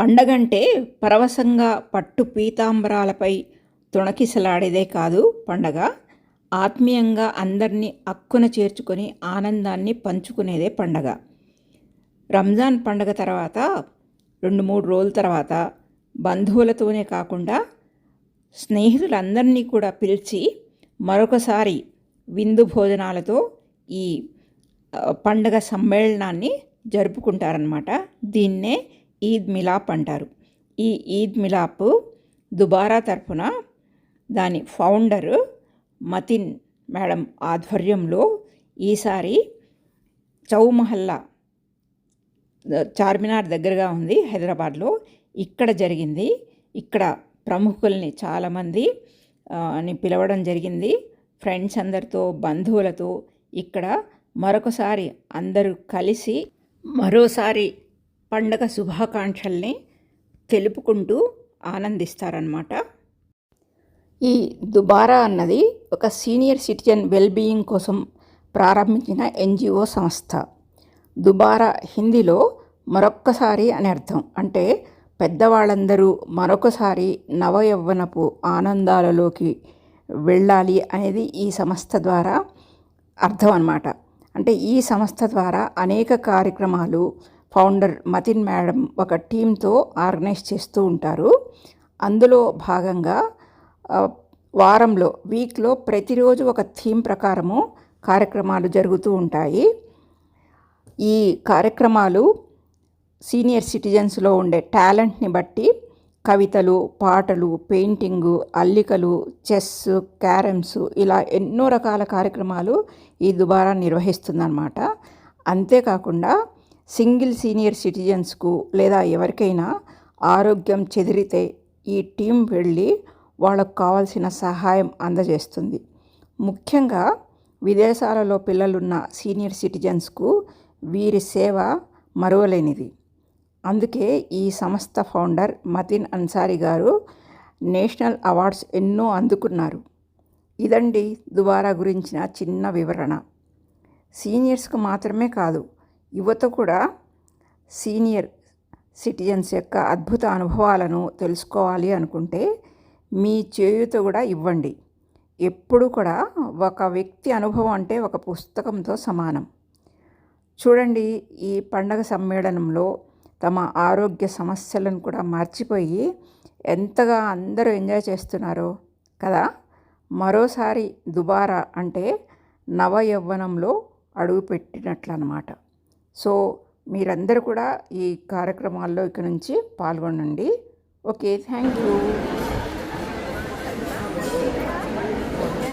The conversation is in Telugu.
పండగంటే పరవశంగా పట్టు పీతాంబరాలపై తుణకిసలాడేదే కాదు పండగ. ఆత్మీయంగా అందరినీ అక్కున చేర్చుకొని ఆనందాన్ని పంచుకునేదే పండగ. రంజాన్ పండగ తర్వాత 2-3 రోజుల తర్వాత బంధువులతోనే కాకుండా స్నేహితులందరినీ కూడా పిలిచి మరొకసారి విందు భోజనాలతో ఈ పండగ సమ్మేళనాన్ని జరుపుకుంటారనమాట. దీన్నే ఈద్ మిలాప్ అంటారు. ఈ ఈద్ మిలాప్ దుబారా తరఫున దాని ఫౌండర్ మతిన్ మేడం ఆధ్వర్యంలో ఈసారి చౌమహల్లా చార్మినార్ దగ్గరగా ఉంది హైదరాబాద్లో, ఇక్కడ జరిగింది. ఇక్కడ ప్రముఖుల్ని చాలామంది పిలవడం జరిగింది. ఫ్రెండ్స్ అందరితో, బంధువులతో ఇక్కడ మరొకసారి అందరూ కలిసి మరోసారి పండగ శుభాకాంక్షల్ని తెలుపుకుంటూ ఆనందిస్తారన్నమాట. ఈ దుబారా అన్నది ఒక సీనియర్ సిటిజన్ వెల్బీయింగ్ కోసం ప్రారంభించిన ఎన్జిఓ సంస్థ. దుబారా హిందీలో మరొక్కసారి అని అర్థం. అంటే పెద్దవాళ్ళందరూ మరొకసారి నవయవ్వనపు ఆనందాలలోకి వెళ్ళాలి అనేది ఈ సంస్థ ద్వారా అర్థం అన్నమాట. అంటే ఈ సంస్థ ద్వారా అనేక కార్యక్రమాలు ఫౌండర్ మతిన్ మేడం ఒక టీంతో ఆర్గనైజ్ చేస్తూ ఉంటారు. అందులో భాగంగా వీక్లో ప్రతిరోజు ఒక థీమ్ ప్రకారము కార్యక్రమాలు జరుగుతూ ఉంటాయి. ఈ కార్యక్రమాలు సీనియర్ సిటిజన్స్లో ఉండే టాలెంట్ని బట్టి కవితలు, పాటలు, పెయింటింగు, అల్లికలు, చెస్, క్యారమ్స్ ఇలా ఎన్నో రకాల కార్యక్రమాలు ఈ దుబారా నిర్వహిస్తుందన్నమాట. అంతేకాకుండా సింగిల్ సీనియర్ సిటిజన్స్కు లేదా ఎవరికైనా ఆరోగ్యం చెదిరితే ఈ టీం వెళ్ళి వాళ్ళకు కావాల్సిన సహాయం అందజేస్తుంది. ముఖ్యంగా విదేశాలలో పిల్లలున్న సీనియర్ సిటిజన్స్కు వీరి సేవ మరువలేనిది. అందుకే ఈ సంస్థ ఫౌండర్ మతిన్ అన్సారీ గారు నేషనల్ అవార్డ్స్ ఎన్నో అందుకున్నారు. ఇదండి దుబారా గురించిన చిన్న వివరణ. సీనియర్స్కు మాత్రమే కాదు, యువత కూడా సీనియర్ సిటిజన్స్ యొక్క అద్భుత అనుభవాలను తెలుసుకోవాలి అనుకుంటే మీ చేయూత కూడా ఇవ్వండి. ఎప్పుడు కూడా ఒక వ్యక్తి అనుభవం అంటే ఒక పుస్తకంతో సమానం. చూడండి, ఈ పండగ సమ్మేళనంలో తమ ఆరోగ్య సమస్యలను కూడా మర్చిపోయి ఎంతగా అందరూ ఎంజాయ్ చేస్తున్నారో కదా. మరోసారి దుబారా అంటే నవయవ్వనంలో అడుగుపెట్టినట్లు అన్నమాట. సో మీరందరూ కూడా ఈ కార్యక్రమాల్లో ఇక నుంచి పాల్గొనండి. Okay, thank you.